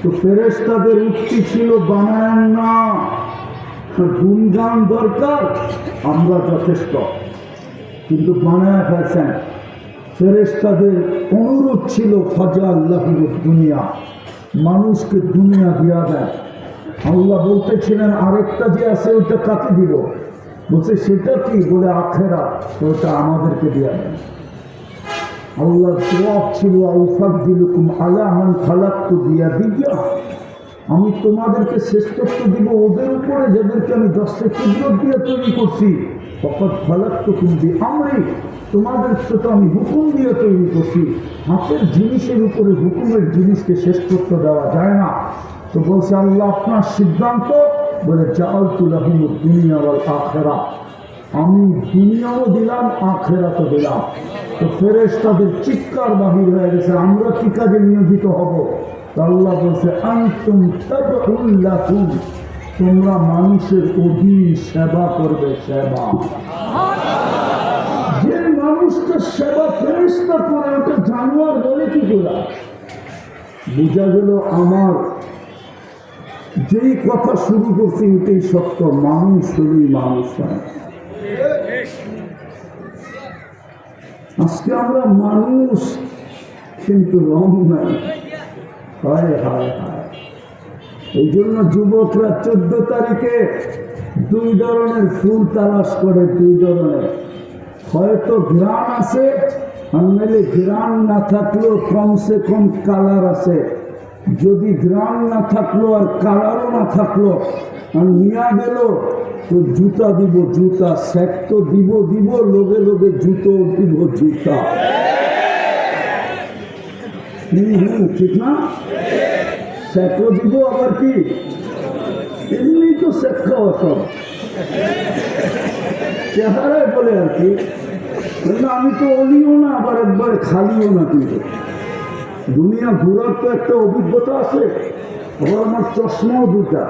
তো ফেরেশতাদের উক্তি ছিল বানায়েন না, গুণগান দরকার, আমরা যথেষ্ট, কিন্তু বানায় ফেলছেন। ফেরেশতাদের অনুরোধ ছিল ফাজাল্লাহু দুনিয়া, মানুষকে দুনিয়া দিয়া দেয়। আল্লাহ বলতেছিলেন আরেকটা যে আছে ওইটা কাকে দিব? বলছে সেটা কি? বলে আখেরাত, ওটা আমাদেরকে দেয়া দেয়। আল্লাহর জবাব ছিল আউফাদ্দিলুকুম আলা মান খালাকতু বিয়াদিয়া, আমি তোমাদেরকে শ্রেষ্ঠত্ব দিব ওদের উপরে যাদেরকে আমি দশটা কুদরত দিয়ে তৈরি করছি। ফকাত খালাকতুকুম বিআমরি, তোমাদের তো আমি হুকুম দিয়ে তৈরি করছি। হাতের জিনিসের উপরে হুকুমের জিনিসকে শ্রেষ্ঠত্ব দেওয়া যায় না। তো বলছে আল্লাহ আপনার সিদ্ধান্ত, বলে জাআলতু লাহুমুদ দুনিয়া ওয়াল আখিরা, আমি দুনিয়াও দিলাম আখিরাতও দিলাম। তো ফেরেশতাদের চিৎকার বাহির হয়ে গেছে, আমরা কি কাজে নিয়োজিত হব? আল্লাহ বলছে আনতুম তাবউল লাকুম, তোমরা মানুষের অধীন সেবা করবে। সেবা, যে মানুষটা সেবা ফেরেশতা করে ওটা জানোয়ার বলে কি করে? বোঝা গেল আমার যেই কথা শুরু করছি ওটাই সত্য, মানুষ হলেই মানুষ হয়। আজকে আমরা মানুষ কিন্তু রং নাই। হায় হায় হায়। এই জন্য যুবকরা 14 তারিখে 2 ধরনের ফুল তালাশ করে, 2 ধরনের, হয়তো ঘ্রাণ আছে আর নাহলে ঘ্রাণ না থাকলেও কমসে কম কালার আছে। যদি ঘ্রাণ না থাকলো আর কালারও না থাকলো আর নিয়ে গেল তো জুতা দিব, জুতা স্যাক তো দিব, লোকে লোকে জুতো দিব, জুতা। ঠিক না? স্যাকও দিব, আবার কি এমনি তো স্যাক খাওয়া সব চেহারায় বলে আর কি। আমি তো অলিও না আবার একবারে খালিও না, কিন্তু দুনিয়া ঘোরার তো একটা অভিজ্ঞতা আছে। আবার আমার চশমাও 2টা,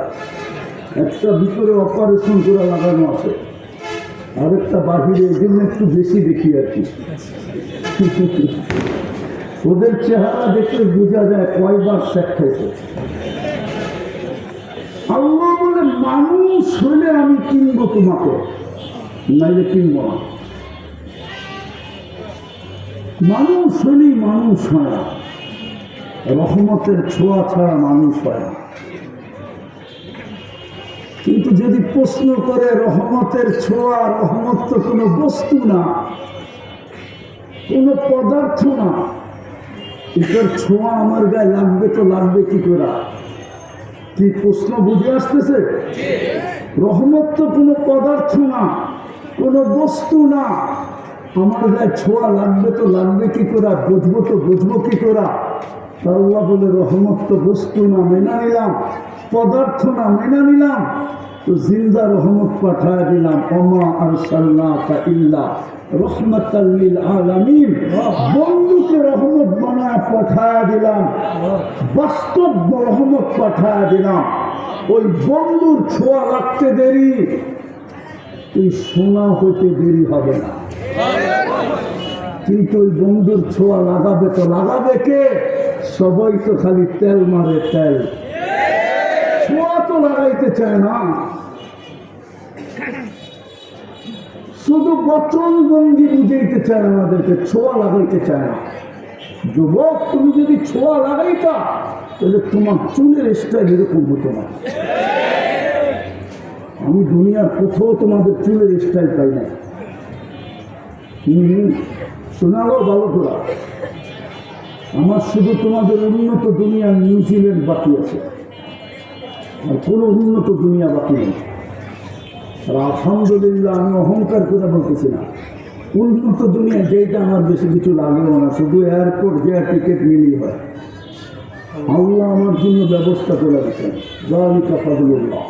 একটা ভিতরে অপারেশন করে লাগানো আছে, আরেকটা বাহিরে, এই জন্য একটু বেশি দেখি আর কি। ওদের চেহারা দেখলে বোঝা যায় কয়বার স্যাক খাইছে। আল্লাহ বলে মানুষ হইলে আমি কিনবো তোমাকে, নাইলে কিনবো না। মানুষ হইলেই মানুষ হয় না, রহমতের ছোঁয়া ছাড়া মানুষ হয় না। কিন্তু যদি প্রশ্ন করে রহমতের ছোঁয়া, রহমত তো কোনো বস্তু না, কোনো পদার্থ না, এটার ছোঁয়া আমার গায়ে লাগবে তো লাগবে কি করে? কি প্রশ্ন বুঝে আসতেছে? রহমত তো কোনো পদার্থ না, কোনো বস্তু না, আমার গায়ে ছোঁয়া লাগবে তো লাগবে কি করে? বুঝবো তো বুঝবো কি করে? আল্লাহ বলে রহমত তো বস্তু না, মেনে নিলাম, পদার্থ না, মেনে নিলাম, তো জিন্দা রহমত পাঠায় দিলাম। ওমা আরসালনাকা ইল্লা রাহমাতাল লিল আলামিন, বন্ধুকে রহমত বানায় পাঠায় দিলাম, বাস্তব রহমত পাঠায় দিলাম। ওই বন্ধুর ছোঁয়া লাগতে দেরি, এই সোনা হইতে দেরি হবে না। কিন্তু ওই বন্ধুর ছোঁয়া লাগাবে তো লাগাবে কে? সবাই তো খালি তেল মারে, তেল, ছোঁয়া তো লাগাইতে চায় না। শুধু বচন ভঙ্গি বুঝাইতে চায় আমাদেরকে, ছোঁয়া লাগাইতে চায় না। যুবক, তুমি যদি ছোঁয়া লাগাইতা তাহলে তোমার চুলের স্টাইল এরকম হতো না। আমি দুনিয়ার কোথাও তোমাদের চুলের স্টাইল পাই না। শোনালো ভালো করে, আমার শুধু তোমাদের উন্নত দুনিয়া নিউজিল্যান্ড বাকি আছে, আর কোনো উন্নত দুনিয়া বাকি নেই। আর আলহামদুলিল্লাহ, আমি অহংকার করে বলতেছি না, উন্নত দুনিয়া যেটা আমার বেশি কিছু লাগেও না, শুধু এয়ারপোর্ট যে টিকিট নিলেই হয়। আল্লাহ আমার জন্য ব্যবস্থা করে দিচ্ছেন, যালিকা ফাদলুল্লাহ।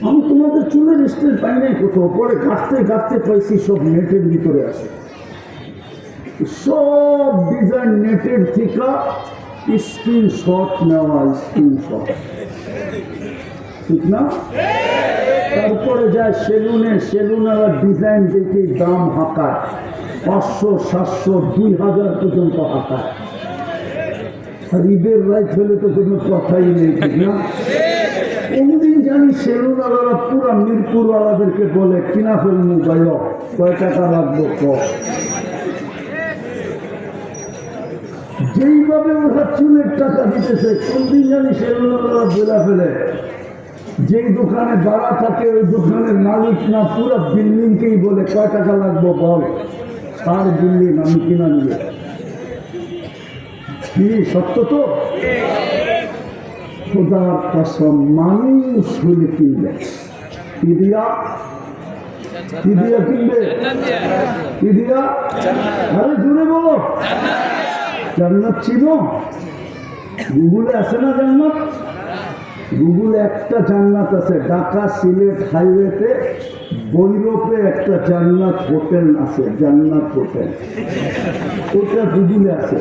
আমি তোমাদের চুলের স্টাইল পাই নাই কোথাও, পরে ঘাটতে ঘাটতে পাইছি সব নেটের ভিতরে আছে, সব ডিজাইন নেটের থেকে স্ক্রিনশট নেওয়া, স্ক্রিনশট, ঠিক না? তারপরে যায় সেলুনে, সেলুনেরা ডিজাইন দেখে দাম হাঁকায়, 500, 700, 2000 পর্যন্ত হাঁকায়। আর ঈদের রাত হলে তো কোনো কথাই নেই, ঠিক না? কোনদিন জানি সেলুনওয়ালারা পুরা মিরপুরওয়ালাদেরকে বলে কিনা ফেলবো গায়, কয় টাকা রাখবো ক। যেইভাবে ওরা চুলের টাকা দিতেছে, কোনদিন জানি সেলুনওয়ালারা বলে ফেলে যেই দোকানে ভাড়া থাকে ওই দোকানের মালিক না পুরো বিল্ডিংকেই বলে কয় টাকা লাগবো বল, সার বিল্ডিং আমি কিনা নিয়ে। কি সত্য তো? খোদার কসম, মানুষ হলে কিনবে, কি দিয়া কিনবে, কি দিয়া? আরে জুড়ে বলো, জান্নাত চিনো? গুগলে আছে না জান্নাত? গুগলে একটা জান্নাত আছে, ঢাকা সিলেট হাইওয়েতে বৈরপে একটা জান্নাত হোটেল আছে, জান্নাত হোটেল, ওটা গুগলে আছে।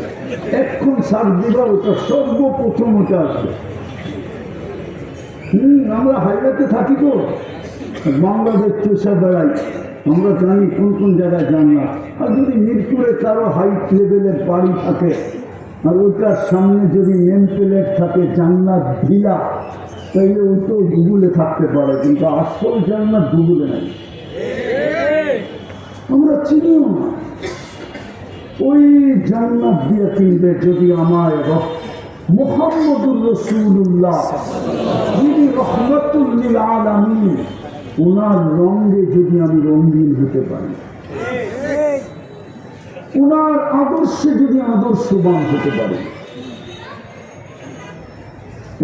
এখন সার্চ দিবা, ওটা সর্বপ্রথম ওটা আছে। আমরা হাইওয়েতে থাকি তো, বাংলাদেশ চষা বেড়াই, আমরা জানি কোন কোন জায়গায় জান্নাত। আর যদি মিরপুরে কারো হাইট লেভেলের বাড়ি থাকে আর ওইটার সামনে যদি নেম প্লেট থাকে জান্নাত ভিলা, তাইলে ওই তো গুগলে থাকতে পারে, কিন্তু আসল জান্নাত গুগলে নাই। আমরা চিনিও না। ওই জান্নাত দিয়ে কিনবে যদি আমায় মুহাম্মদুর রাসূলুল্লাহ যিনি রহমাতুল লিল আলামিন, ওনার রঙে যদি আমি রঙিন হতে পারি, ওনার আদর্শে যদি আদর্শবান হতে পারি,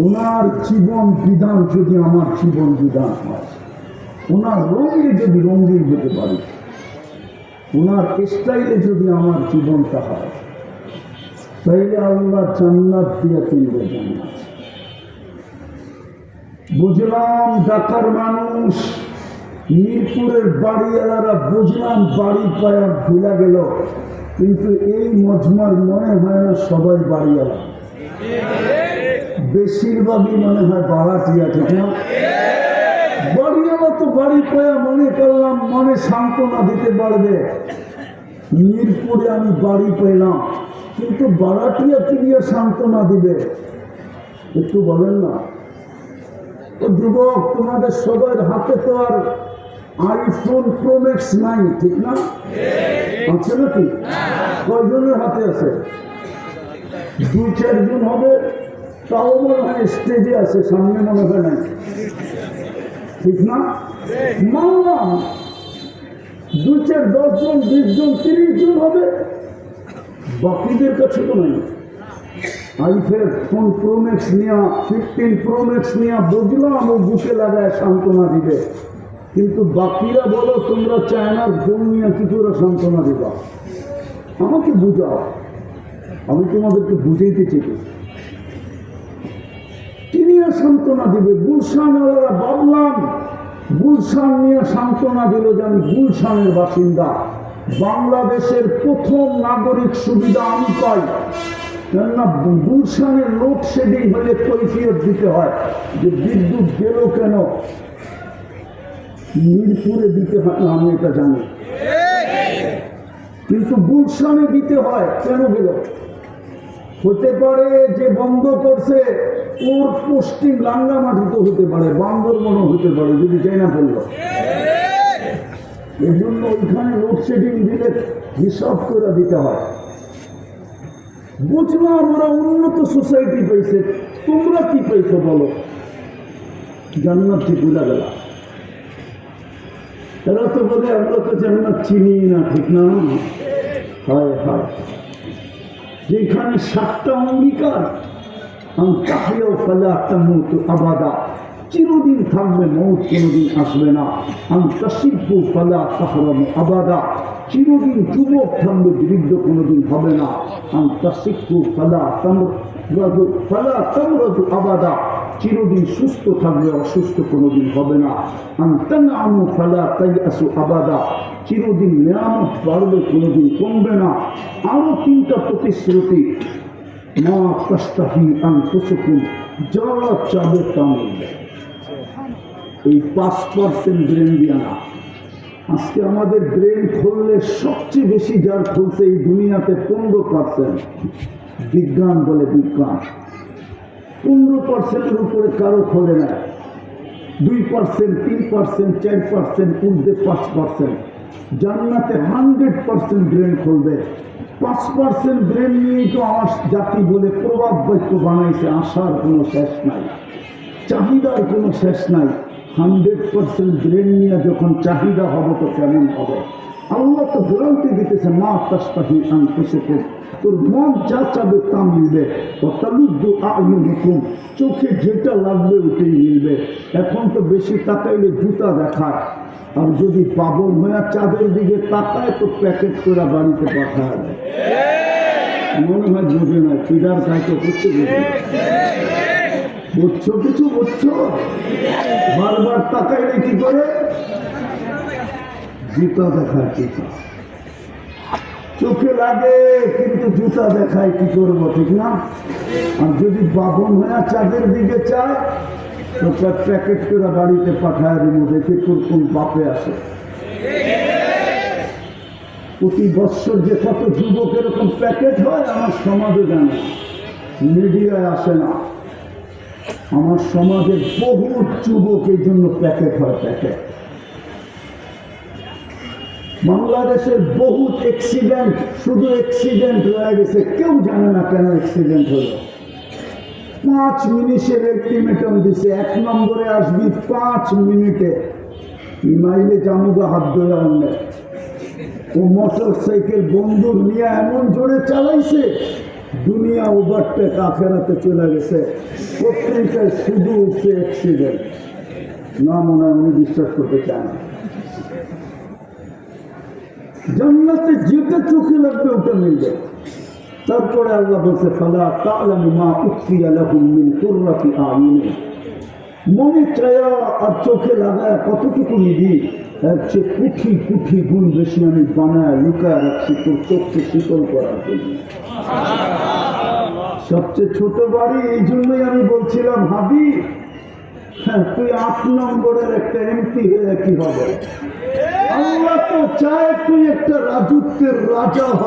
ওনার জীবন বিধান যদি আমার জীবন বিধান হয়, ওনার রঙে যদি রঙিন হতে পারি, ওনার স্টাইলে যদি আমার জীবনটা হয়, তাইলে আল্লাহ জান্নাত দিয়ে কিনবে জান্নাত। বুঝলাম ঢাকার মানুষ, মিরপুরের বাড়িওয়ালারা বুঝলাম বাড়ি পায়া ভুলা গেল, কিন্তু এই মজমার মনে হয় না সবাই বাড়িওয়ালা, বেশিরভাগই মনে হয় ভাড়াটিয়া, ঠিক না? বাড়িওয়ালা তো বাড়ি পায়া মনে করলাম মনে সান্ত্বনা দিতে পারবে, মিরপুরে আমি বাড়ি পেলাম, কিন্তু ভাড়াটিয়া কি দিয়ে সান্ত্বনা দিবে? একটু বলেন না। ও যুবক, তোমাদের সবার হাতে তো আর আইফোন প্রো ম্যাক্স নাই, ঠিক না? আছে নাকি? কয়জনের হাতে আছে? 2-4 জন হবে, তাও মনে হয় স্টেজে আছে, সামনে মনে হয় নাই, ঠিক না? মানলাম 2-4, 10 জন, 20 জন, 30 জন হবে, বাকিদের কাছে তো নাই। আইফোন প্রো ম্যাক্স নেওয়া, 15 প্রো ম্যাক্স নেওয়া বুঝলাম ও বুকে লাগায় সান্ত্বনা দিবে, কিন্তু বাকিরা বলো তোমরা চায়নার ফোন নিয়ে কি করে সান্ত্বনা দিবা? আমাকে বুঝাও, আমি তোমাদেরকে বুঝাইতে চাই। কি নিয়ে সান্ত্বনা দিবে? গুলশানওয়ালারা ভাবলাম গুলশান নিয়ে সান্ত্বনা দিল যে আমি গুলশানের বাসিন্দা, বাংলাদেশের প্রথম নাগরিক সুবিধা আমি পাই। কেননা গুলশানের লোডশেডিং হলে কৈফিয়ত দিতে হয় যে বিদ্যুৎ গেল কেন, মিরপুরে দিতে হয় না, আমি এটা জানি, কিন্তু গুলশানে দিতে হয়। কেন গেল? হতে পারে যে বন্ধ করছে ওর পোস্টিং রাঙ্গামাটিতে হতে পারে, বান্দরবনও হতে পারে, যদি চাই না ফেলল। এই জন্য ওইখানে লোডশেডিং দিলে হিসাব করে দিতে হয়। বুঝলাম ওরা উন্নত সোসাইটি পেয়েছে, তোমরা কি পেয়েছো বলো? জান্নাত কি বুঝা গেল? এরা তো বলে আমরা তো জান্নাত চিনি না, ঠিক না? হয় হয়, যেখানে 7টা অঙ্গীকার, আবাদা, চিরদিন থাকবে, মৌত কোনোদিন আসবে না। আবাদা, চিরদিন যুবক থাকবে, বৃদ্ধ কোনোদিন হবে না। আবাদা, চিরদিন সুস্থ থাকবে, অসুস্থ কোনোদিন হবে না। আবাদা, চিরদিন নিয়ামত বাড়বে, কোনোদিন কমবে না। আরো 3টা প্রতিশ্রুতি, মা তাস্তাহি আনফুসুকুম, যা চাবে তা মিলবে। এই 5% ব্রেন দিয়া না। আজকে আমাদের ব্রেন খুললে সবচেয়ে বেশি যার খুলছে এই দুনিয়াতে 15%। বিজ্ঞান বলে বিজ্ঞান 15%-এর উপরে কারো খোলে না, 2%, 3%, 4%, উর্ধে 5%। জান্নাতে 100% ব্রেন খুলবে। 5% ব্রেন নিয়েই তো আমার জাতি বলে প্রভাব বাক্য বানাইছে, আশার কোনো শেষ নাই, চাহিদার কোনো শেষ নাই। 100% ব্রেন নিয়ে যখন চাহিদা হবে তো কেমন হবে? আল্লাহ তো গ্যারান্টি দিতেছে, মা তাশতাহি আনফুসুকুম, তোর মন যা চাবে তা মিলবে। ওয়াতালুদ্দু আ'য়ুনুকুম, চোখে যেটা লাগবে ওটাই মিলবে। এখন তো বেশি তাকাইলে জুতা দেখায়, আর যদি পাবন হয়ে চাঁদের দিকে তাকায় তো প্যাকেট করে বাড়িতে পাঠায় দেয়। মনে হয় বোঝে না, ফিডার খাইতে করতে বুঝছো, কিছু বুঝছো? বারবার তাকাইলে কি করে? জুতা দেখায়, জুতা চোখে লাগে কিন্তু জুতা দেখায়, কি করবো, ঠিক না? আর যদি বাবন হয়ে চাঁদের দিকে চায় তো প্যাকেট করে বাড়িতে পাঠায় দিব, দেখে তোর কোন বাপে আসে। প্রতি বৎসর যে কত যুবক এরকম প্যাকেট হয় আমার সমাজে জানে, মিডিয়ায় আসে না। আমার সমাজের বহু যুবক এই জন্য প্যাকেট হয়, প্যাকেট। বাংলাদেশের বহুত অ্যাক্সিডেন্ট, শুধু অ্যাক্সিডেন্ট হয়ে গেছে, কেউ জানে না কেন অ্যাক্সিডেন্ট হলো। 5 মিনিটের আলটিমেটাম দিছে, 1 নম্বরে আসবি 5 মিনিটে, ইমাইলে জামুগা হাত ধরে আনলে। ও মোটর সাইকেল বন্দুক নিয়ে এমন জোরে চালাইছে, দুনিয়া ওভারটেক, আখেরাতে চলে গেছে। পত্রিকায় শুধু উঠছে অ্যাক্সিডেন্ট, না মনে হয় উনি বিশ্বাস করতে চান না। জান্নাতে যেটা চোখে লাগবে ওটা মিলবে। তারপরে আল্লাহ বলছে, ফালা তা'লামু মা উখফিয়া লাহুম মিন কুররাতি আ'য়ুনিন, মনে চায়া আর চোখে লাগায় কতটুকু নিবি, এর চেয়ে কুঠি কুঠি গুণ বেশি আমি বানায় লুকায় রাখছি তোর চোখকে শীতল করার জন্য। সবচেয়ে ছোট বাড়ি, এই জন্যই আমি বলছিলাম হাবি, হ্যাঁ তুই 8 নম্বরের একটা এমপি হয়ে কি হবে? আল্লাহ তো চায় তুই একটা রাজত্বের রাজা হ,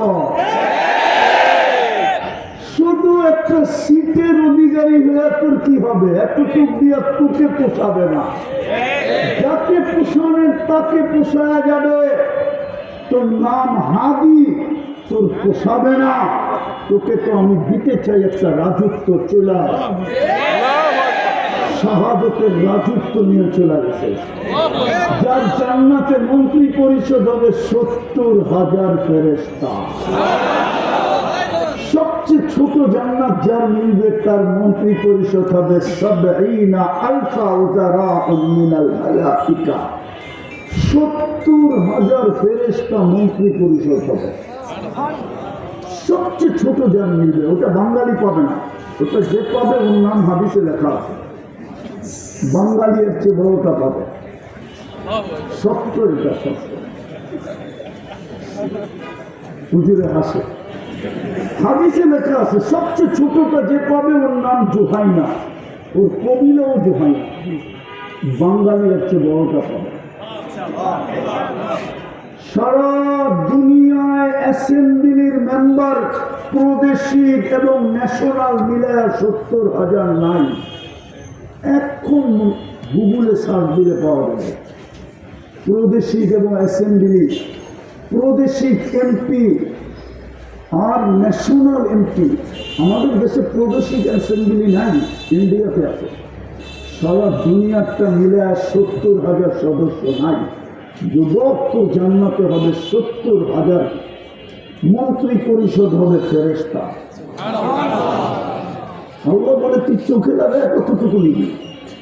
শুধু একটা সিটের অধিকারী হয়ে তোর কি হবে? এতটুক দিয়া তোকে পোষাবে না, যাকে পোষানের তাকে পোষায়া যাবে। তোর নাম হাবি, তোর পোষাবে না। তোকে তো আমি দিতে চাই একটা রাজত্ব, চলে শাহাদতের রাজত্ব নিয়ে চলে গেছে। যার জান্নাতে মন্ত্রী পরিষদ হবে 70,000 ফেরেশতা। সবচেয়ে ছোট জান্নাত যার মিলবে তার মন্ত্রী পরিষদ হবে 70,000 উজারাউন মিনাল মালাইকা। 70,000 ফেরেশতা মন্ত্রী পরিষদ হবে। সবচেয়ে ছোট যার মিলবে, ওটা বাঙালি পাবে না, ওটা যে পাবে ওর নাম হাদিসে লেখা আছে। বাঙালি এর চেয়ে বড়টা পাবে। সত্য, এটা সত্য। হুজুরে হাসে, হাদিসে লেখা আছে সবচেয়ে ছোটটা যে পাবে ওর নাম জোহাইনা, ওর কবিলাও জোহাইনা। বাঙালি এর চেয়ে বড়টা পাবে। সারা দুনিয়ায় অ্যাসেম্বলির মেম্বার প্রাদেশিক এবং ন্যাশনাল মিলায়া 70,000 নাই। এখন গুগলে সার্চ দিলে পাওয়া যাবে প্রাদেশিক এবং অ্যাসেম্বলি, প্রাদেশিক এমপি আর ন্যাশনাল এমপি। আমাদের দেশে প্রাদেশিক অ্যাসেম্বলি নাই, ইন্ডিয়াতে আছে। সারা দুনিয়াটা মিলে 70,000 সদস্য নাই। যুবক তো জান্নাতে হবে 70,000, মন্ত্রী পরিষদ হবে ফেরেশতা। আল্লাহ বলে তুই চোখে লাগায় কতটুকু নিবি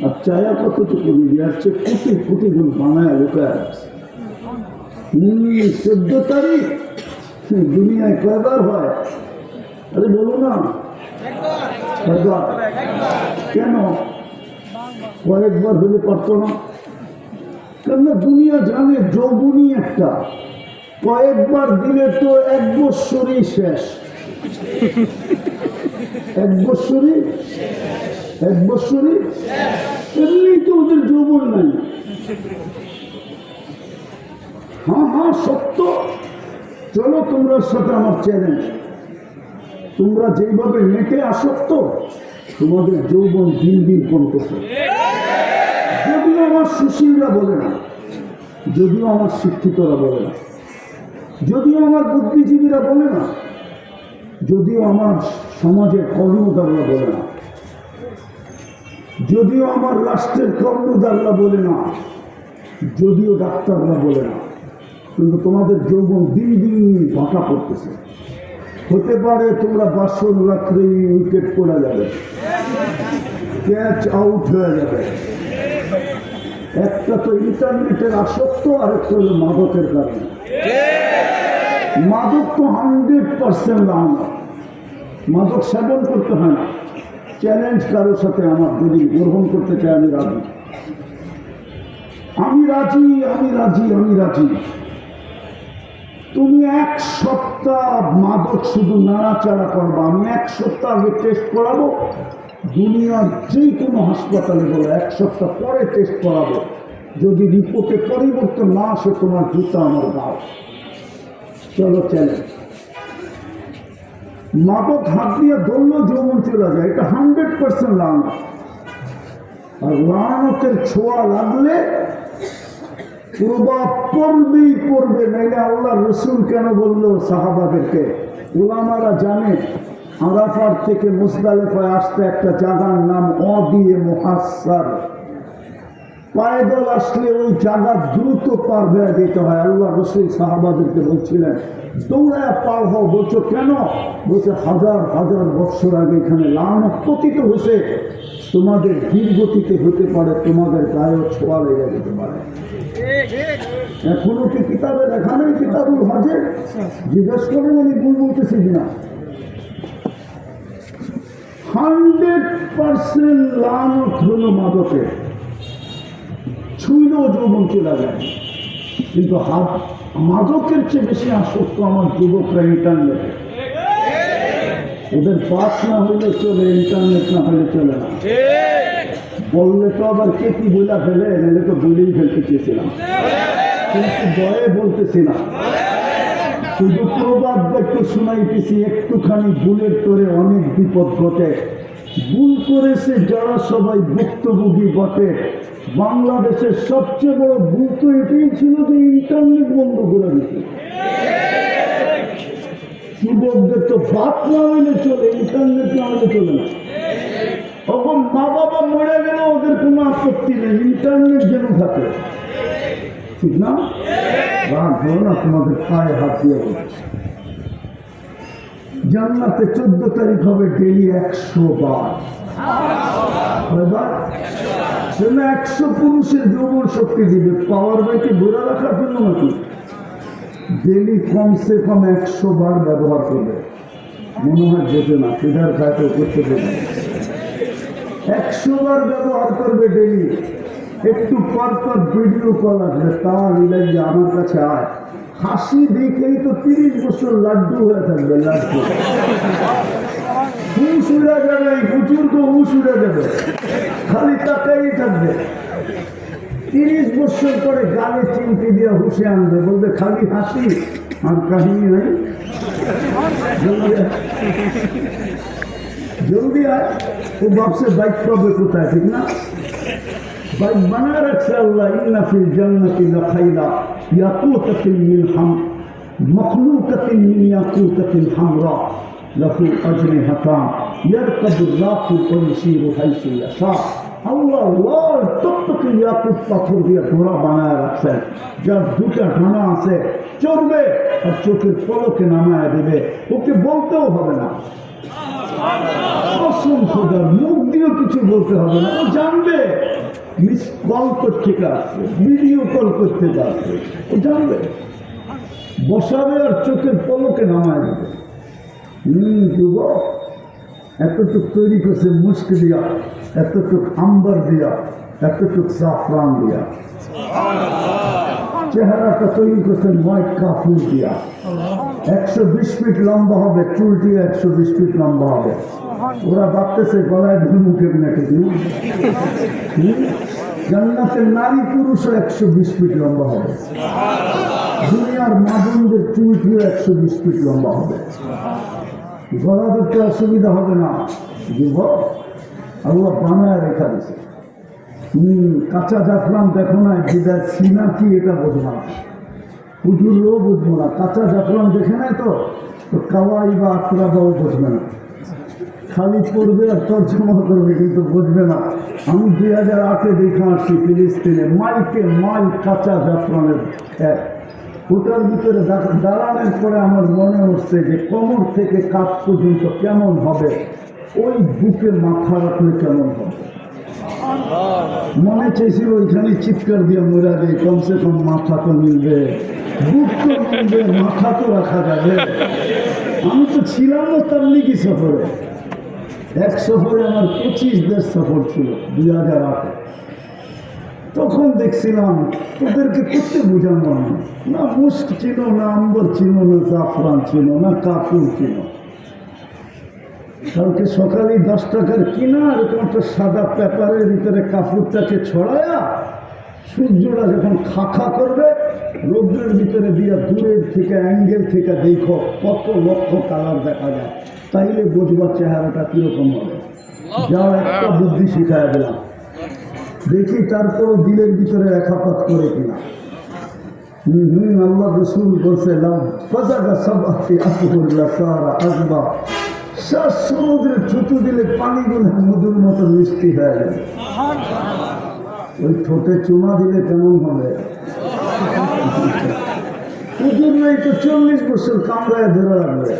আর চায়া কতটুকু নিবি, আর সে কোটি কোটি গুণ বানায় লোকায় আছে। 14 তারিখ দুনিয়ায় কয়বার হয়? আরে বলো না, কয়বার? কেন কয়েকবার হলে পারতো না? কেন দুনিয়া জানে যৌবনী একটা, কয়েকবার দিলে তো 1 বৎসরই শেষ। 1 বৎসরই, 1 বৎসরই এমনি তো ওদের যৌবন নাই। হ্যাঁ হ্যাঁ সত্য। চলো তোমরা সাথে আমার চ্যালেঞ্জ, তোমরা যেভাবে নেটে আসক্ত, তোমাদের যৌবন দিন দিন কমতেছে। যদিও আমার সুশীলরা বলে না, যদিও আমার শিক্ষিতরা বলে না, যদিও আমার বুদ্ধিজীবীরা বলে না, যদিও আমার সমাজের কর্মদাররা বলে না, যদিও আমার রাষ্ট্রের কর্মদাররা বলে না, যদিও ডাক্তাররা বলে না, কিন্তু তোমাদের যৌবন দিন দিন ভাটা পড়তেছে। হতে পারে তোমরা বাসর রাত্রে উইকেট পড়ে যাবে, ক্যাচ আউট হয়ে যাবে। একটা তো ইন্টারনেটের আসক্ত, আর একটা হলো মাদকের কারণে। মাদক তো 100% লাগানো, মাদক সেবন করতে হয় না। চ্যালেঞ্জ কারোর সাথে আমার, যদি গ্রহণ করতে চাই আমি রাজি, আমি রাজি, আমি রাজি, আমি রাজি। তুমি 1 সপ্তাহ মাদক শুধু নাড়াচাড়া করবা, আমি 1 সপ্তাহ আগে টেস্ট করাবো, দুনিয়ার যে কোনো হাসপাতালে বলো 1 সপ্তাহ পরে টেস্ট করাবো, যদি রিপোর্টে পরিবর্তন না আসে তোমার জুতা আমার গাও। চলো চ্যালেঞ্জ। মাদক হাত দিয়ে ধরলেও যৌবন চলে যায়, এটা 100% লাগানো। আর লাগানোতের ছোঁয়া লাগলে প্রভাব পড়বেই পড়বে। নাইলে আল্লাহ রসুল কেন বললো সাহাবাদেরকে? ওলামারা জানে আরাফার থেকে মুজদালিফায় আসতে একটা জায়গার নাম অদিয়ে মুহাসসার। পায়দল আসলে ওই জায়গা দ্রুত পার হয়ে যেতে হয়। আল্লাহ রসুল সাহাবাদেরকে বলছিলেন দৌড়ায় পার হও। বলছো কেন? বলছে হাজার হাজার বৎসর আগে এখানে লানত পতিত হয়েছে, তোমাদের ধীরগতিতে হতে পারে, তোমাদের গায়েও ছোঁয়া লেগে যেতে পারে। এখনো কি কিতাবে লেখা নেই? কিতাবুল হজে জিজ্ঞেস করেন আমি ভুল বলতেছি কিনা। 100% লানত হলো মাদকে, ছুঁইলেও যৌবন চলে যায়। কিন্তু মাদকের চেয়ে বেশি আসক্ত আমার যুবকরা ইন্টারনেটে। ওদের পাস না হইলে চলে, ইন্টারনেট না হলে চলে না। বললে তো আবার কে কি বইলা ফেলে, নাহলে তো বলেই ফেলতে চেয়েছিলাম, কিন্তু ভয়ে বলতেছি না। শুধু প্রবাদ বাক্য শোনাইতেছি, একটুখানি ভুলের তোরে অনেক বিপদ ঘটে। ভুল করেছে যারা সবাই ভুক্তভোগী বটে। বাংলাদেশের সবচেয়ে বড় ভুল তো এটাই ছিল যে ইন্টারনেট বন্ধ করে দিতে। যুবকদের তো ভাত না হলে চলে, ইন্টারনেট না হলে চলে না। তখন মা বাবা মরে গেল, ওদের কোনো আপত্তি নেই, ইন্টারনেট যেন থাকে, ঠিক না? রাগ হলো না, তোমাদের পায়ে হাত দিয়ে বলছে। জান্নাতে 14 তারিখ হবে ডেলি 100 বার। 100 পুরুষের যৌবন শক্তি দিবে। পাওয়ার ব্যাংকে ধরে রাখার জন্য নাকি? ডেলি কমসে কম 100 বার ব্যবহার করবে। মনে হয় যেতে না, ফিডার খাইতে করতে দেবে। 100 বার ব্যবহার করবে ডেলি। একটু পর পর ভিডিও কল আসবে, তা ইলাই আমার কাছে আয়। হাসি দেখেই তো 30 বছর লাড্ডু হয়ে থাকবে। লাড্ডু হুশ উড়ে যাবে, প্রচুর তো হুশ উড়ে যাবে, খালি তাকাই থাকবে। 30 বছর পরে গালে চিমটি দিয়ে হুশে আনবে, বলবে খালি হাসি আর কাহিনী নাই। জলদি আয়। ও ভাবছে বাইক পাবে কোথায়, ঠিক না? বাইক বানায় রাখছে আল্লাহ। ইন্না ফিল জান্নাতি লাখাইলা ইয়াকুতাতিন মিন মখলুকাতিন মিন ইয়াকুতাতিন হামরা লাহু আজনিহাতান ইয়ারকাবুর রাকিব ওয়া ইয়াসিরু হাইসু ইয়াশা। আল্লাহ লাল টকটকে ইয়াকুত পাথর দিয়ে ঘোড়া বানায় রাখছেন, যার 2টা ডানা আছে, চড়বে আর চোখের পলকে নামায় দেবে। ওকে বলতেও হবে না, কসম খোদার, মুখ দিয়েও কিছু বলতে হবে না। ও জানবে মিস কল করতে আসছে, ভিডিও কল করতে আসছে, ও জানবে। বসাবে আর চোখের পলকে নামায় দেবে। যুবক এতটুক তৈরি করছে মুস্ক দিয়া, এতটুক আম্বার দিয়া, এতটুক জাফরান দিয়া। চেহারাটা তৈরি করছেন হোয়াইট কাপুর দিয়া। 120 ফিট লম্বা হবে, চুলটি 120 ফিট লম্বা হবে। ওরা ভাবতেছে গলায় ধরে মুখে নাকি। জান্নাতের নারী পুরুষও 120 ফিট লম্বা হবে। দুনিয়ার মা বোনদের চুলটিও 120 ফিট লম্বা হবে। গলা ধরতে অসুবিধা হবে না, যুবক আল্লাহ বানায় রেখা দিছে। কাঁচা জাফরান দেখো না, যেটা সিনা কি এটা বুঝবো না, হুজুরও বুঝবো না। কাঁচা জাফরান দেখে নাই তো কাওয়াই বা আত্রাবাও বুঝবে না, খালি পড়বে আর তর্জমা করবে কিন্তু বুঝবে না। আমি 2008-এ দেখে আসছি ফিলিস্তিনে মাইকে মাইল কাঁচা জাফরানের খেত। ওটার ভিতরে দাঁড়ানোর পরে আমার মনে হচ্ছে যে কোমর থেকে কাঠ পর্যন্ত কেমন হবে, ওই বুকে মাথা রাখলে কেমন হবে। মনে চেয়েছিল ওইখানে চিৎকার দিয়ে মরা যায়, কমসে কম মাথা তো মিলবে, বুক তো মিলবে, মাথা তো রাখা যাবে। আমি তো ছিলামও তাবলিগি সফরে, এক সফরে আমার 25 দেশ সফর ছিল 2008-এ। তখন দেখছিলাম ওদেরকে করতে বোঝানো না মুস্ক ছিল, না আম্বর ছিল, না জাফরান ছিল, না কাপুর ছিল। কালকে সকালে 10 টাকার কিনা এরকম একটা সাদা পেপারের ভিতরে কাপড়টাকে ছড়ায়া সূর্যটা যখন খাখা করবে রৌদ্রের ভিতরে দিয়া দূরের থেকে অ্যাঙ্গেল থেকে দেখো কত লক্ষ কালার দেখা যায়, তাইলে বুঝবা চেহারাটা কিরকম হবে। যাও একটা বুদ্ধি শিখায় দিলাম, দেখি তারপরও দিলের ভিতরে একাপাত করে কিনা। আল্লাহ রসুল বলছে সমুদ্রে থুতু দিলে পানিগুলো মধুর মতো মিষ্টি হয়ে যাবে, ওই ঠোঁটে চুমা দিলে কেমন হবে। হুজুর নাই তো 40 বছর কামড়ায় ধরে রাখবে,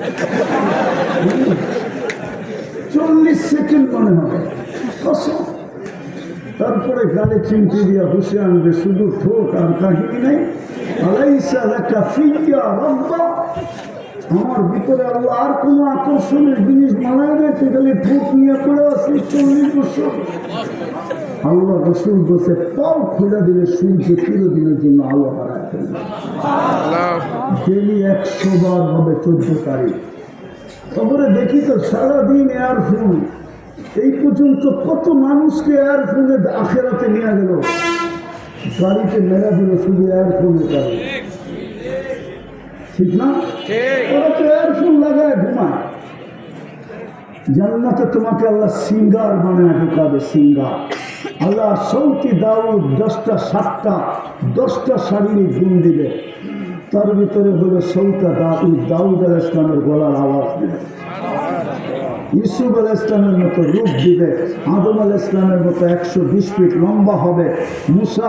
40 সেকেন্ড মনে হবে। তারপরে গালে চিমটি দিয়া বসে আনবে, শুধু ঠোঁট আর কাহিনী নেই। আলাইসা লাকা ফিয়া রাব্বা, আমার ভিতরে আল্লাহ আর কোনো আকর্ষণের জিনিস মানায় না, সেখানে ঠোঁট নিয়ে পড়ে আসি 40 বছর। আল্লাহ রসুল বসে পাও খুলে দিলে সূর্য চিরদিনের জন্য আল্লাহ হারায় ফেলবে। ডেলি 100 বার হবে 14 তারিখ। তারপরে দেখি তো সারাদিন এয়ারফোন, এই পর্যন্ত কত মানুষকে এয়ারফোনে আখেরাতে নিয়ে গেল, গাড়িতে মেরা দিল শুধু এয়ারফোনের কারণে। ঠিক না? ওরা তো এয়ারফোন লাগায় ঘুমায়। জান্নাতে তোমাকে আল্লাহ সিঙ্গার বানায় ঢুকাবে, সিঙ্গার। আল্লাহ সৌতি দাউদ 10টা 7টা 10টা শারীরিক গুণ দিবে, তার ভিতরে হলো সৌতা দাউদ আলাইহিস সালামের গলার আওয়াজ দিবে, ইউসুফ আলাইহিস সালামের মতো রূপ দিবে, আদম আলাইহিস সালামের মতো 120 ফিট লম্বা হবে, ঈসা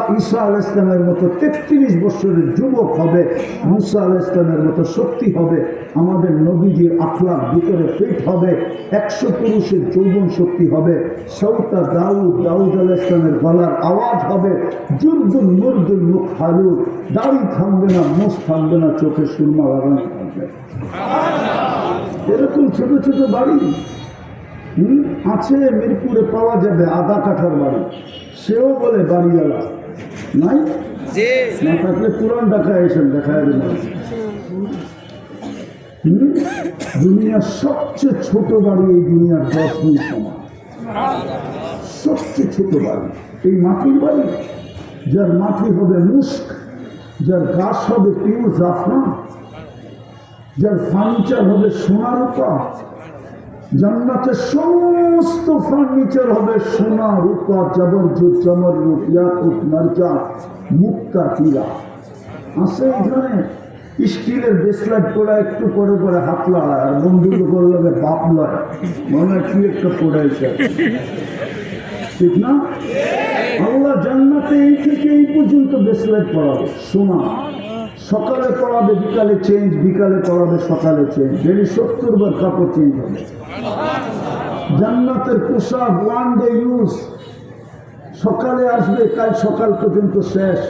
আলাইহিস সালামের মতো 33 বছরের যুবক হবে, মুসা আলাইহিস সালামের মতো শক্তি হবে, আমাদের নবীজির আখলাক ভিতরে ফিট হবে, 100 পুরুষের যৌবন শক্তি হবে, সৌতা দাউদ আলাইহিস সালামের গলার আওয়াজ হবে, জুরদুল মুরদুল মুখ হালুর, দাড়ি থামবে না, মুখ থামবে না, চোখে সুরমা লাগানো থাকবে। এরকম ছোট ছোট বাড়ি আছে মিরপুরে, পাওয়া যাবে আধা কাঠার বাড়ি, সেও বলে বাড়িওয়ালা নাই, না থাকলে পুরান ঢাকায় এসে দেখায় দিল। দুনিয়ার সবচেয়ে ছোট বাড়ি এই দুনিয়ার 10 গুণ সমান, সবচেয়ে ছোট বাড়ি এই মাটির বাড়ি, যার মাটি হবে মুস্ক, যার গাছ হবে পিওর জাফরান, যার ফার্নিচার হবে সোনা রূপা। জান্নাতের সমস্ত ফার্নিচার হবে সোনা রূপা, জবরজুত জমরজুত ইয়াকুত মারজান মুক্তা হীরা। আছে এখানে স্টিলের ব্রেসলেট পরে একটু পরে পরে হাত লাগায়, আর বন্ধুকে বললে বাপ লয়, মনে কি একটা পড়াইছে, ঠিক না? আল্লাহ জান্নাতে এই থেকে এই পর্যন্ত ব্রেসলেট পরাবে সোনা, সকালে পড়াবে বিকালে চেঞ্জ, বিকালে পড়াবে সকালে চেঞ্জ, ডেলি 70 বার কাপড় চেঞ্জ হবে। জান্নাতের পোশাক 1 ডে ইউজ, সকালে আসবে কাল সকাল পর্যন্ত শেষ,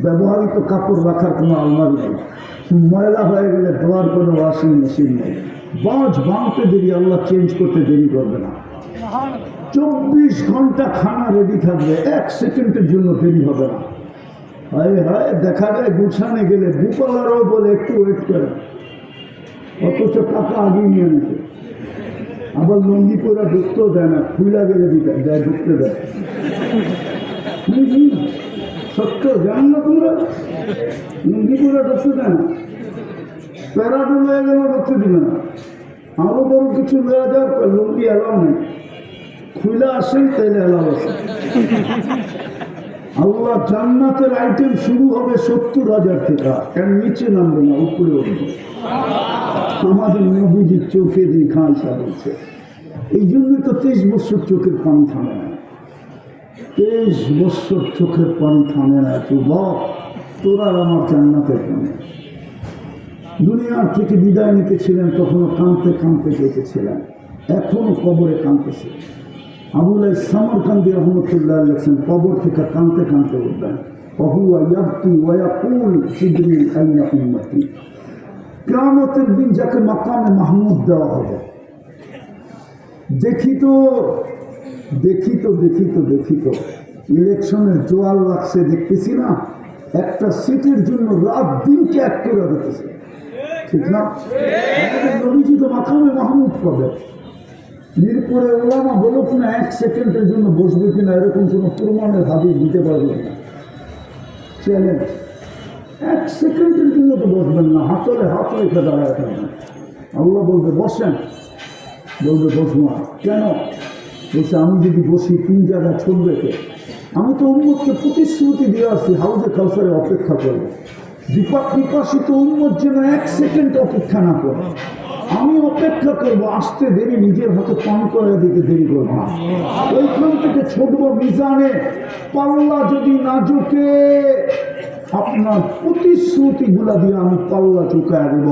ব্যবহৃত কাপড় রাখার কোনো আলমারি নেই, ময়লা হয়ে গেলে ধোয়ার কোনো ওয়াশিং মেশিন নেই, বাঁচ ভাঙতে দেরি, আল্লাহ চেঞ্জ করতে দেরি করবে না। 24 ঘন্টা খানা রেডি থাকবে, 1 সেকেন্ডের জন্য দেরি হবে না। হায় হায়, দেখা যায় গুছানে গেলে বুকলারও বলে একটু ওয়েট করে, অথচ টাকা আগেই নিয়ে নিতে, আবার লঙ্গি পরে ঢুকতেও দেয় না, খুইলা গেলে দেয়, ঢুকতে দেয়। সত্য জান না তোমরা, লঙ্গি পরে ঢুকতে দেয় না, প্যারাডুল হয়ে গেল ঢুকতে দিবে না, আরো বড় কিছু লয়ে যাও, লুঙ্গি এলাও নেই, খুলে আসেন তাইলে এলাও আছে। আল্লাহ জান্নাতের আইটেম শুরু হবে 70,000 থেকে, এর নিচে নামবে না, উপরে উঠবে। আমাদের নবীজি চোখে দেখা আসা বলছে। এই জন্যই তো 23 বছর চোখের পানি থামে না, 23 বছর চোখের পানি থামে না। যুবক, তোরা আমার জান্নাতের পানি। দুনিয়ার থেকে বিদায় নিতেছিলেন, তখনও কাঁদতে কাঁদতে যেতেছিলেন, এখনো কবরে কাঁদতেছে। আবুল সামরকান্দি রহমতুল্লাহ লেখছেন, কবর থেকে কাঁদতে কাঁদতে উঠবেন, কিয়ামতের দিন যাকে মাকামে মাহমুদ দেওয়া হবে। দেখিত দেখিত দেখিত দেখিত ইলেকশনের জোয়ার লাগছে, দেখতেছি না, একটা সিটের জন্য রাত দিনকে এক করে দিতেছে, ঠিক না? নবীজি তো মাকামে মাহমুদ পাবে। মিরপুরে ওলামা বলুক না 1 সেকেন্ডের জন্য বসবে কিনা, এরকম কোনো প্রমাণের হাদিস দিতে পারবেন না। চ্যালেঞ্জ, 1 সেকেন্ডের জন্য তো বসবেন না, হাতলে হাত রেখে দাঁড়ায় থাকবেন। আল্লাহ বলবে বসেন, বলবে বসবো না। কেন? বলছে আমি যদি বসি 3 জায়গায় চলবে কে? আমি তো উম্মতকে প্রতিশ্রুতি দিয়ে আসছি হাউজে কাউসারে অপেক্ষা করবো। বিপাসিত উম্মত যেন 1 সেকেন্ড অপেক্ষা না করে। আমি অপেক্ষা করবো, আসতে দেরি, নিজের হাতে পান করে দিতে দেরি করবো না। ওইখান থেকে ছুটবো মিজানে, পাল্লা যদি না ঝুঁকে আপনার প্রতিশ্রুতিগুলা দিয়ে আমি পাল্লা চুকায় দেব।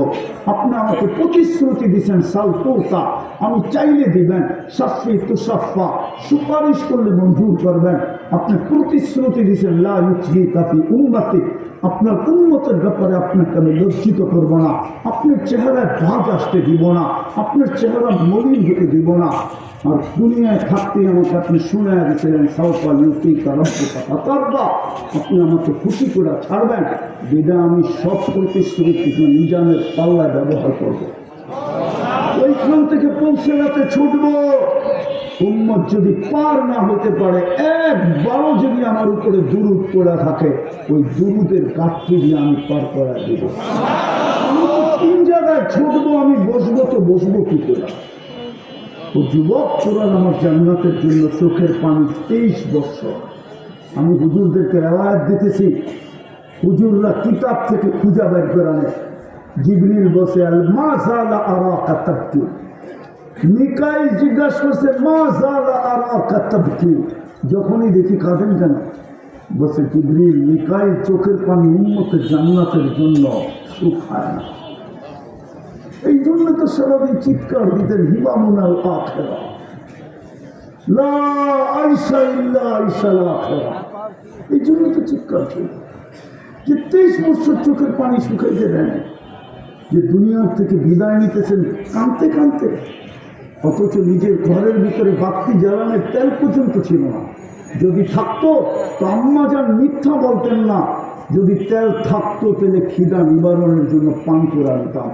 আপনি আমাকে প্রতিশ্রুতি দিচ্ছেন সালফুতা, আমি চাইলে দিবেন, শাফি তুষাফা, সুপারিশ করলে মঞ্জুর করবেন। আপনি প্রতিশ্রুতি দিচ্ছেন লা ইউচি কাফি উম্মতি, আপনার উম্মতের ব্যাপারে আপনাকে আমি লজ্জিত করব না, আপনার চেহারায় ভাগ আসতে দিব না, আপনার চেহারা মলিন হতে দিব না। আর দুনিয়ায় থাকতে আমাকে আপনি শুনে দিয়েছিলেন সাউফা ইউতিকা রাব্বুকা ফাতারদা, আপনি আমাকে খুশি করে ছাড়বেন। বিদা আমি সব প্রতিশ্রুতি মিজানের পাল্লায় ব্যবহার করব। ওইখান থেকে পৌঁছাতে ছুটব। উম্মত যদি পার না হতে পারে, একবারও যদি আমার উপরে দুরূদ পড়া থাকে, ওই দুরূদের কাঠটি দিয়ে আমি পার করা দেব। আমি তো 3 জায়গায় ছুটবো, আমি বসবো তো বসবো কি করে? ও যুবক, তোরা আমার জান্নাতের জন্য চোখের পানি 23 বছর। আমি হুজুরদেরকে রেওয়ায়াত দিতেছি, হুজুররা কিতাব থেকে খুঁজা বের করে আনে। জিবরিল বসে আল মা জালা আরাকা তাবকি, মিকাইল জিজ্ঞাসা করছে মা জালা আরাকা তাবকি, যখনই দেখি কাঁদেন কেন? বসে জিবরিল, মিকাইল চোখের পানি উম্মতের জান্নাতের জন্য শুকায় না। এই জন্য তো সারাদিন চিৎকার দিতেন হিবামুনাল আখিরা, লা আইসা ইল্লা আইসাল আখিরা। এই জন্য তো চিৎকার ছিল যে 23 বছর চোখের পানি শুকাইতে দেন, যে দুনিয়ার থেকে বিদায় নিতেছেন কাঁদতে কাঁদতে, অথচ নিজের ঘরের ভিতরে বাতি জ্বালানোর তেল পর্যন্ত ছিল না। যদি থাকতো তো আম্মা যান মিথ্যা বলতেন না, যদি তেল থাকতো তাহলে খিদা নিবারণের জন্য পান করে আনতাম।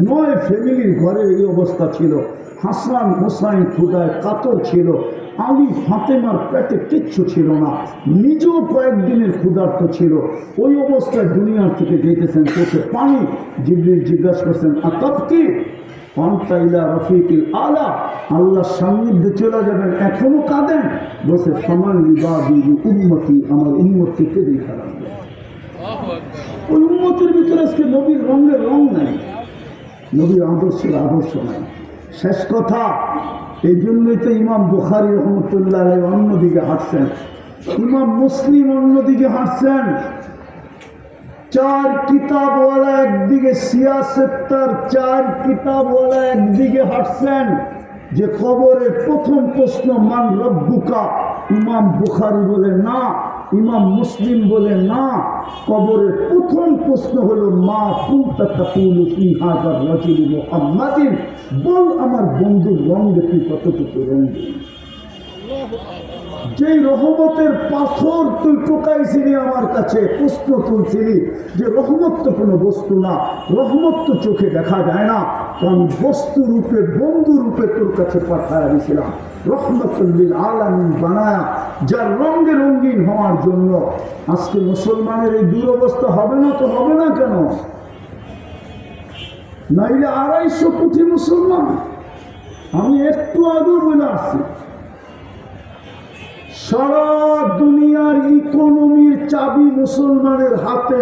9 ফ্যামিলির ঘরের এই অবস্থা ছিল। হাসান হোসাইন ক্ষুধায় কাতর ছিল, আলী ফাতেমার পেটে কিচ্ছু ছিল না, নিজেও কয়েকদিনের ক্ষুধার্ত ছিল। ওই অবস্থায় দুনিয়ার থেকে যেতেছেন চোখে পানি। জিবরিল জিজ্ঞাসা করছেন আতাবকি পান্তাইলা রফিকিল আলা, আল্লাহর সান্নিধ্যে চলে যাবেন, এখনো কাঁদেন? বসে সমান লিবাদি উম্মতি, আমার উম্মতকে কেঁদে খারাপ। ওই উম্মতের ভিতরে আজকে নবীর রঙের রং নাই, নবীর আদর্শের আদর্শ নাই। শেষ কথা, এই জন্যই তো ইমাম বুখারী রহমতুল্লাহ অন্যদিকে হাঁটছেন, ইমাম মুসলিম অন্যদিকে হাঁটছেন। 4 কিতাবওয়ালা একদিকে সিয়াসেত্তার, 4 কিতাবওয়ালা একদিকে হাঁটছেন। যে কবরের প্রথম প্রশ্ন মান রব্বুকা, ইমাম বুখারী বলে না, ইমাম মুসলিম বলে না। কবরের প্রথম প্রশ্ন হলো মা কুনতা তাকুলু ফি হাযা রাজুলি মুহাম্মাদিন, বল আমার বন্ধুর রং দেখি কতটুকু রঙিন। যেই রহমতের পাথর তুই টোকাইছিলি আমার কাছে, প্রশ্ন তুলছিলি যে রহমত তো কোনো বস্তু না, রহমত তো চোখে দেখা যায় না, কারণ বস্তু রূপে বন্ধু রূপে তোর কাছে পাঠায় দিয়েছিলাম রহমতুল লিল আলামিন বানায়া, যার রঙে রঙিন হওয়ার জন্য। আজকে মুসলমানের এই দুরবস্থা হবে না তো হবে না কেন? নাইলে 250 কোটি মুসলমান আমি একটু আগে বলে আসছি, সারা দুনিয়ার ইকোনমির চাবি মুসলমানের হাতে।